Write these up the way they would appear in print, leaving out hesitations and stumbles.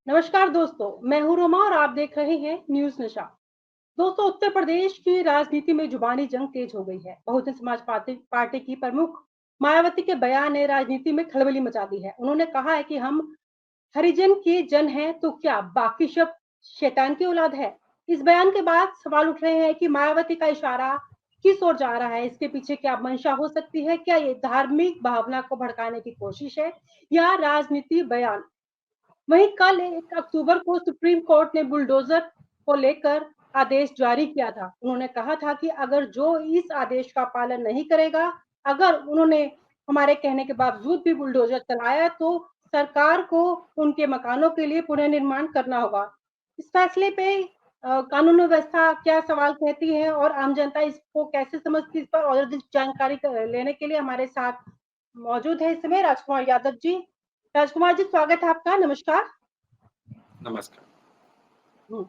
नमस्कार दोस्तों, मैं हूँ रोमा और आप देख रहे हैं न्यूज़ नशा। दोस्तों, उत्तर प्रदेश की राजनीति में जुबानी जंग तेज हो गई है। बहुजन समाज पार्टी पार्टी की प्रमुख मायावती के बयान ने राजनीति में खलबली मचा दी है। उन्होंने कहा है कि हम हरिजन के जन हैं तो क्या बाकी सब शैतान की औलाद है। इस बयान के बाद सवाल उठ रहे हैं कि मायावती का इशारा किस ओर जा रहा है, इसके पीछे क्या मंशा हो सकती है। क्या ये धार्मिक भावना को भड़काने की कोशिश है या राजनीति बयान। वहीं कल 1 अक्टूबर को सुप्रीम कोर्ट ने बुलडोजर को लेकर आदेश जारी किया था। उन्होंने कहा था कि अगर जो इस आदेश का पालन नहीं करेगा, अगर उन्होंने हमारे कहने के बावजूद भी बुलडोजर चलाया तो सरकार को उनके मकानों के लिए पुनर्निर्माण करना होगा। इस फैसले पे कानून व्यवस्था क्या सवाल कहती है और आम जनता इसको कैसे समझती है, इस पर और अधिक जानकारी लेने के लिए हमारे साथ मौजूद है इस समय राजकुमार यादव जी। राजकुमार जी, स्वागत है आपका। नमस्कार। नमस्कार। हुँ।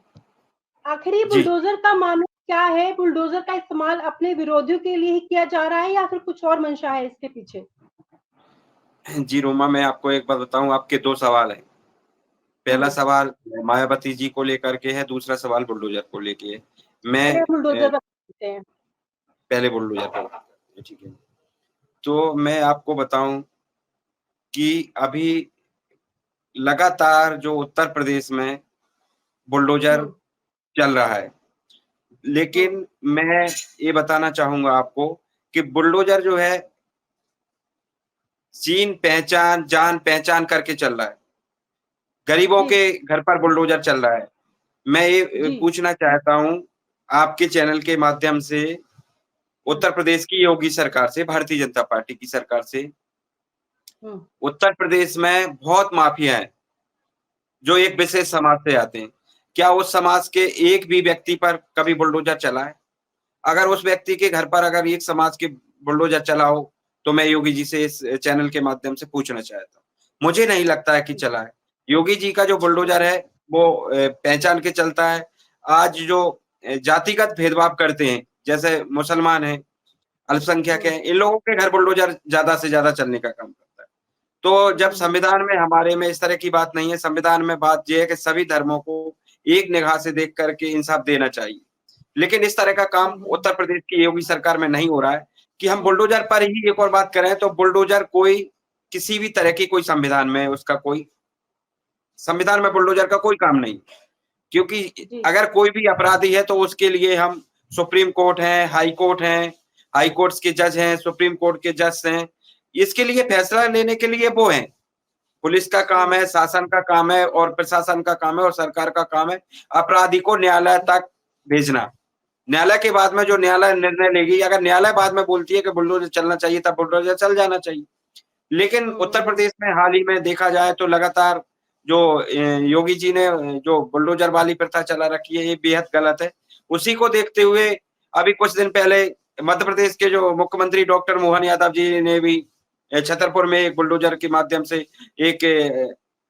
आखिर जी, बुलडोज़र का मामला क्या है? बुलडोज़र का इस्तेमाल अपने विरोधियों के लिए ही किया जा रहा है या फिर कुछ और मंशा है इसके पीछे? जी रोमा, मैं आपको एक बात बताऊँ, आपके 2 सवाल हैं। पहला हुँ। सवाल मायावती जी को लेकर के है, दूसरा सवाल बुलडोज़र को लेके है। मैं पहले बुलडोज़र पर करते हैं। पहले बुलडोज़र पर बात करते हैं, ठीक है। तो मैं आपको बताऊँ कि अभी लगातार जो उत्तर प्रदेश में बुलडोज़र हुँ, चल रहा है, हुँ, लेकिन मैं ये बताना चाहूँगा आपको कि बुलडोज़र जो है, सीन पहचान, जान पहचान करके चल रहा है। गरीबों जी, के घर पर बुलडोज़र चल रहा है। मैं ये जी, पूछना चाहता हूँ, आपके चैनल के माध्यम से हुँ, उत्तर प्रदेश की योगी सरकार से, भारतीय जनता पार्टी की सरकार से, हुँ, उत्तर प्रदेश में बहुत माफिया हैं, जो एक हुँ, विशेष समाज से आते हैं। क्या उस समाज के एक भी व्यक्ति पर कभी बुलडोज़र चला है? अगर उस व्यक्ति के घर पर अगर एक समाज के बुलडोज़र चला हो, तो मैं योगी जी से इस चैनल के माध्यम से पूछना चाहता हूँ। मुझे नहीं लगता है कि हुँ, चला है। योगी जी का जो बुलडोज़र है, वो पहचान के चलता है। आज जो जातिगत भेदभाव करते हैं, जैसे मुसलमान हैं, अल्पसंख्यक हुँ, हैं, इन लोगों के घर बुलडोज़र ज़्यादा से ज़्यादा चलने का काम करता है। तो जब हुँ, हुँ, संविधान में हमारे में इस तरह की बात नहीं है, संविधान में बात ये है कि सभी धर्मों को एक निगाह से देख कर के इंसाफ देना चाहिए। लेकिन इस तरह का काम हुँ, हुँ, उत्तर प्रदेश की योगी सरकार में नहीं हो रहा है कि हम हुँ, बुलडोज़र पर ही एक और बात करें, तो बुलडोज़र कोई किसी भी तरह की कोई संविधान में उसका कोई संविधान में बुलडोज़र का कोई काम नहीं। क्योंकि जी, अगर कोई भी अपराधी है तो उसके लिए हम सुप्रीम कोर्ट है, हाई कोर्ट्स के जज हैं, सुप्रीम कोर्ट के जज हैं। इसके लिए फैसला लेने के लिए वो हैं। पुलिस का काम हुँ, है, शासन का काम है और प्रशासन का काम है और सरकार का काम है अपराधी को न्यायालय तक भेजना। न्यायालय के बाद में जो न्यायालय निर्णय लेगी, अगर न्यायालय बाद में बोलती है कि बुलडोज़र चलना चाहिए, तब बुलडोज़र चल जाना चाहिए। लेकिन हुँ, उत्तर हुँ, हुँ, प्रदेश में हाल ही में देखा जाए तो लगातार जो योगी जी ने जो बुलडोज़र वाली प्रथा चला रखी है, ये बेहद गलत है। उसी को देखते हुए अभी कुछ दिन पहले मध्य प्रदेश के जो मुख्यमंत्री डॉक्टर मोहन यादव जी ने भी छतरपुर में एक बुलडोज़र के माध्यम से एक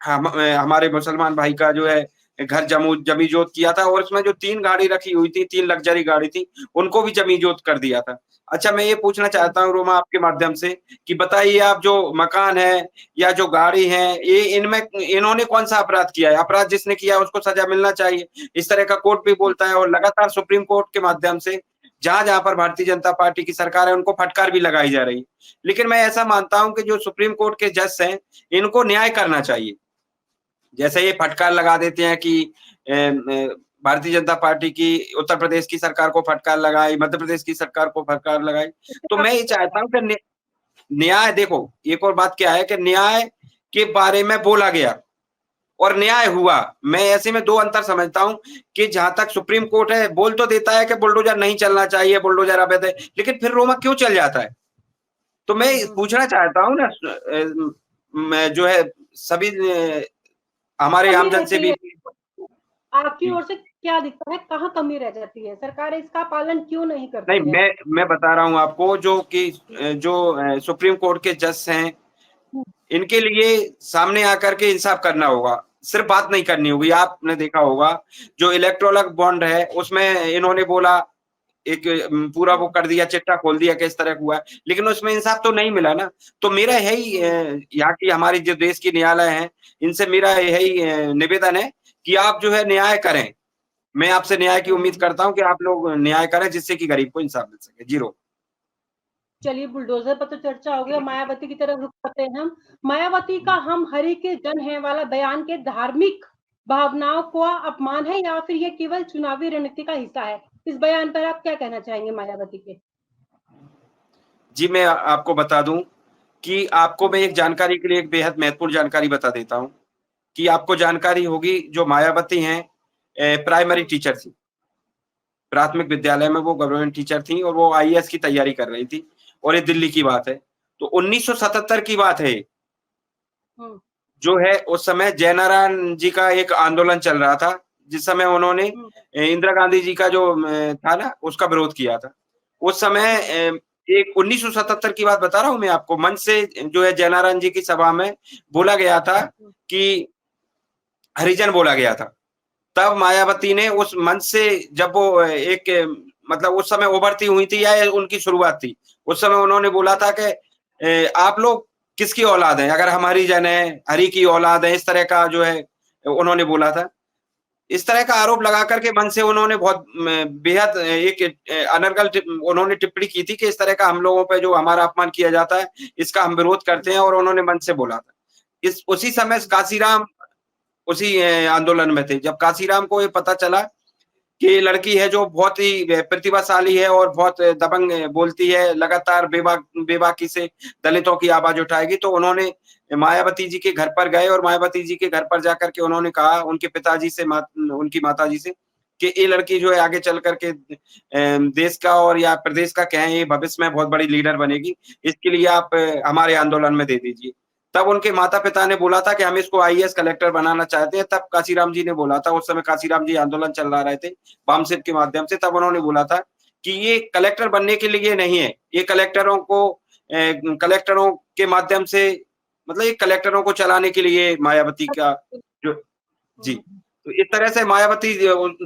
हमारे मुसलमान भाई का जो है घर जमी-जोत किया था और उसमें जो 3 गाड़ी रखी हुई थी, 3 लग्ज़री गाड़ी थी, उनको भी जमी-जोत कर दिया था। अच्छा, मैं ये पूछना हुँ, चाहता हूँ रोमा आपके माध्यम से कि बताइए आप जो मकान है या जो गाड़ी है, ये इनमें इन्होंने कौन-सा अपराध किया है? अपराध जिसने किया है उसको सज़ा मिलना चाहिए। इस तरह का कोर्ट भी जी, बोलता है और लगातार सुप्रीम कोर्ट के माध्यम से जहाँ-जहाँ पर भारतीय जनता पार्टी की सरकार है, उनको फटकार भी लगाई जा रही है। लेकिन मैं ऐसा मानता हूँ कि जो सुप्रीम कोर्ट के जज हैं, इनको न्याय करना चाहिए। जैसे ये फटकार लगा देते हैं कि भारतीय जनता पार्टी की उत्तर प्रदेश की सरकार को फटकार लगाई, मध्य प्रदेश की सरकार को फटकार लगाई। तो इतना मैं ये चाहता हूँ कि न्याय देखो, एक और बात क्या है कि न्याय के बारे में बोला गया और न्याय हुआ। मैं ऐसे में 2 अंतर समझता हूँ कि जहाँ तक सुप्रीम कोर्ट है, बोल तो देता है कि बुलडोज़र नहीं चलना चाहिए, बुलडोज़र अवैध है, लेकिन फिर रोमा क्यों चल जाता है? तो मैं हुँ, हुँ, हुँ। पूछना चाहता हूँ ना मैं जो है सभी हमारे कमी आमजन से रहती भी है, आपकी जी। ओर से क्या दिखता है, कहाँ कमी रह जाती है? सरकार इसका पालन क्यों नहीं नहीं, करती है? मैं बता रहा हूँ आपको जो कि जो सुप्रीम कोर्ट के जज हैं, हुँ, इनके लिए सामने आकर के इंसाफ करना होगा, सिर्फ़ बात नहीं करनी होगी। आपने देखा होगा जो इलेक्टोरल बॉन्ड है, उसमें इन्होंने बोला एक पूरा वो कर दिया, चिट्ठा खोल दिया कि इस तरह हुआ है, लेकिन उसमें इंसाफ तो नहीं मिला ना। तो मेरा यही यहाँ की हमारी जो देश की न्यायालय हैं, इनसे मेरा यही निवेदन है कि आप जो है न्याय करें। मैं आपसे न्याय की उम्मीद करता हूँ कि आप लोग न्याय करें जिससे कि गरीब को इंसाफ मिल सके। जीरो। चलिए, बुलडोजर पर तो चर्चा हो गया, मायावती की तरफ रुख करते हैं हम। मायावती का हम हरि के जन हैं वाला बयान के धार्मिक भावनाओं का अपमान है या फिर ये केवल चुनावी रणनीति का हिस्सा है? इस बयान पर आप क्या कहना चाहेंगे मायावती के? जी, मैं आपको बता दूँ कि आपको मैं एक जानकारी के लिए एक बेहद महत्वपूर्ण जानकारी बता देता हूँ, कि आपको जानकारी होगी जो मायावती हैं प्राइमरी हुँ, टीचर थी। प्राथमिक विद्यालय में वो गवर्नमेंट टीचर थी और वो आईएएस की तैयारी कर रही थी और ये दिल्ली की बात है। तो 1977 की बात है ये, हुँ, जो है उस समय जयनारायण जी का एक आंदोलन चल रहा था, जिस समय उन्होंने हुँ, इंदिरा गांधी जी का जो था ना, उसका विरोध किया था। उस समय हुँ, एक 1977 की बात बता रहा हूँ मैं आपको, मंच से जो है जयनारायण जी की सभा में बोला गया था हुँ, कि हरिजन बोला गया था। तब मायावती ने उस मंच से जब वो एक मतलब उस समय उभरती हुई थी या उनकी शुरुआत थी, उस समय उन्होंने बोला हुँ, था कि आप लोग किसकी औलाद हैं? अगर हम हरिजन हैं, हरि की औलाद हैं, इस तरह का जो है उन्होंने बोला था। इस तरह का आरोप लगा कर के मन से उन्होंने बहुत बेहद एक अनर्गल उन्होंने टिप्पणी की थी कि इस तरह का हम लोगों पे जो हमारा अपमान किया जाता है, इसका हम विरोध करते हैं और उन्होंने मन से बोला था। इस उसी समय काशीराम उसी आंदोलन में थे। जब काशीराम को ये पता चला कि ये लड़की है जो बहुत ही प्रतिभाशाली है और बहुत दबंग बोलती है, लगातार बेबाकी से दलितों की आवाज़ उठाएगी, तो उन्होंने मायावती जी के घर पर गए और मायावती जी के घर पर जाकर के उन्होंने कहा उनके पिताजी से उनकी माताजी से कि ये लड़की जो है आगे चल कर के देश का और या प्रदेश का कहें ये भविष्य में बहुत बड़ी लीडर बनेगी। इसके लिए आप हमारे आंदोलन में दे दीजिए। तब उनके माता-पिता ने बोला था कि हम इसको आईएएस कलेक्टर बनाना चाहते हैं, तब काशीराम जी ने बोला था, उस समय काशीराम जी आंदोलन चला रहे थे। वामसिद्ध के माध्यम से तब उन्होंने बोला था कि ये कलेक्टर बनने के लिए नहीं है, ये कलेक्टरों के माध्यम से मतलब ये कलेक्टरों को चलाने के लिए मायावती का जो जी, हुँ, तो इस तरह से मायावती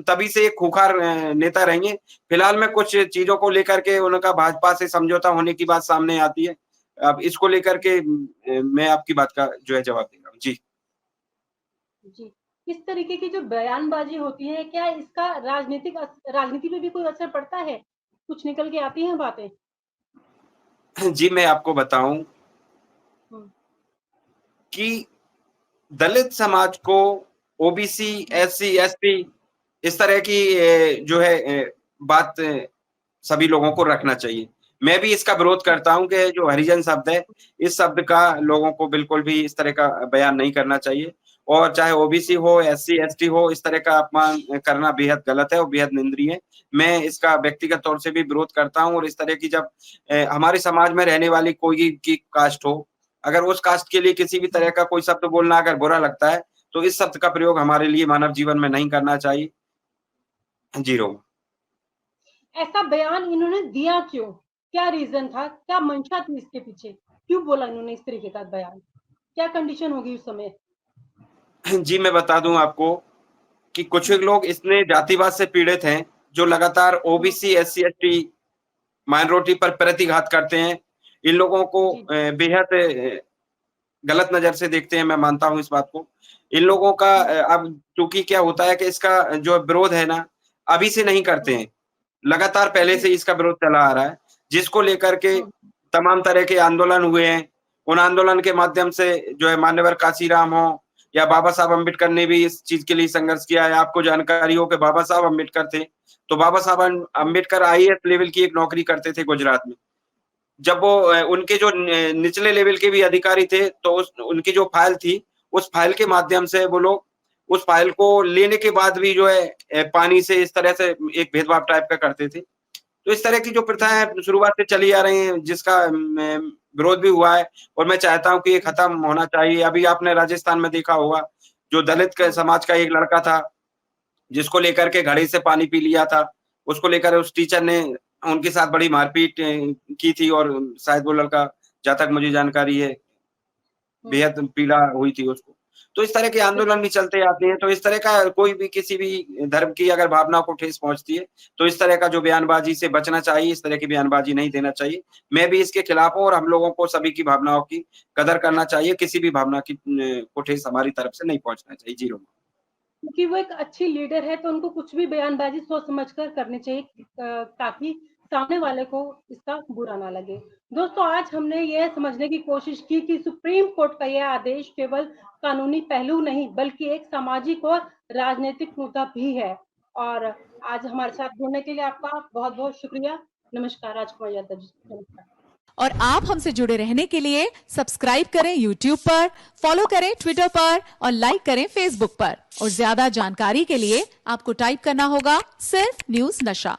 तभी से एक खूंखार नेता रही हैं। फिलहाल में कुछ चीज़ों को लेकर के उनका भाजपा से समझौता होने की बात सामने आती है। अब इसको लेकर के मैं आपकी बात का जो है जवाब दे रहा हूँ। जी। जी। इस तरीके की जो बयानबाज़ी होती है, क्या इसका राजनीति पे भी कोई असर पड़ता है? कुछ निकल के आती हैं बातें? जी, मैं आपको बताऊँ हुँ, कि दलित समाज को ओबीसी, हुँ, एससी, एसटी इस तरह की जो है बात सभी लोगों को रखना चाहिए। मैं भी इसका विरोध हुँ, करता हूँ कि जो हरिजन शब्द है, इस शब्द का लोगों को बिल्कुल भी इस तरह का बयान नहीं करना चाहिए और चाहे ओबीसी हुँ, हो, एससी, एसटी हो, इस तरह का अपमान करना बेहद गलत है और बेहद निंदनीय है। मैं इसका व्यक्तिगत तौर से भी विरोध करता हूँ और इस तरह की जब हमारे समाज में रहने वाली कोई की कास्ट हो, अगर उस कास्ट के लिए किसी भी तरह हुँ। का कोई शब्द बोलना अगर बुरा लगता है, तो इस शब्द का प्रयोग हमारे लिए मानव जीवन में नहीं करना चाहिए। ज़ीरो। ऐसा बयान इन्होंने दिया क्यों? क्या रीज़न था? क्या मंशा थी इसके पीछे? क्यों बोला इन्होंने इस तरीके का बयान? क्या कंडीशन होगी उस समय? जी, मैं बता दूँ आपको कि कुछ हुँ, लोग इतने जातिवाद से पीड़ित हैं, जो लगातार हुँ, ओबीसी, एससी, एसटी माइनॉरिटी पर प्रतिघात करते हैं। इन लोगों को जी, बेहद गलत नज़र से देखते हैं, मैं मानता हूँ इस बात को। इन लोगों का हुँ, अब चूँकि क्या होता है कि इसका जो विरोध है ना, अभी से नहीं करते हुँ, हैं। लगातार पहले जी, से ही इसका विरोध चला आ रहा है, जिसको लेकर के हुँ, तमाम तरह के आंदोलन हुए हैं। उन आंदोलन के माध्यम से जो है मान्यवर काशीराम हों या बाबा साहब अम्बेडकर ने भी इस चीज़ के लिए संघर्ष किया है। आपको जानकारी हो कि बाबा साहब अम्बेडकर थे, तो बाबा साहब हुँ, अम्बेडकर आईएएस लेवल की एक नौकरी करते थे गुजरात में। जब वो उनके जो निचले लेवल के भी अधिकारी थे, तो उस उनकी जो फ़ाइल थी, उस फ़ाइल के माध्यम से वो लोग उस फ़ाइल को लेने के बाद भी जो है पानी से इस तरह से एक भेदभाव टाइप का करते थे। तो इस तरह की जो जी, प्रथाएँ शुरुआत से चली आ रही हैं, जिसका विरोध भी हुआ है और मैं चाहता हूँ कि ये हुँ, खत्म होना चाहिए। अभी आपने राजस्थान में देखा होगा, जो दलित क हुँ, समाज का एक लड़का था, जिसको लेकर के घड़े से पानी पी लिया था। उसको लेकर उस टीचर ने उनके साथ बड़ी मारपीट की थी और शायद वो लड़का, जहाँ तक मुझे जानकारी है, हुँ, बेहद पीड़ा हुई थी उसको। तो इस तरह के आंदोलन भी चलते आते हैं। तो इस तरह का कोई भी किसी भी धर्म की अगर भावनाओं को ठेस पहुँचती है, तो इस तरह का जो बयानबाज़ी से बचना चाहिए, इस तरह की बयानबाज़ी नहीं देना चाहिए। मैं भी इसके खिलाफ हूँ और हम लोगों को सभी की भावनाओं की कदर करना चाहिए, किसी भी भावना की को ठेस हमारी तरफ से नहीं पहुँचना चाहिए। जी, रोमा। क्योंकि वो एक अच्छी लीडर है, तो उनको कुछ भी बयानबाज़ी सोच समझ कर करनी चाहिए ताकि सामने वाले को इसका बुरा ना लगे। दोस्तों, आज हमने यह समझने की कोशिश की कि सुप्रीम कोर्ट का यह आदेश केवल कानूनी पहलू नहीं, बल्कि एक सामाजिक और राजनीतिक मुद्दा भी है। और आज हमारे साथ जुड़ने के लिए आपका बहुत-बहुत शुक्रिया। नमस्कार, राजकुमार यादव जी। नमस्कार। और आप हमसे जुड़े रहने के लिए सब्सक्राइब करें YouTube पर, फॉलो करें Twitter पर और लाइक करें Facebook पर। और ज्यादा जानकारी के लिए आपको टाइप करना होगा सिर्फ न्यूज़ नशा।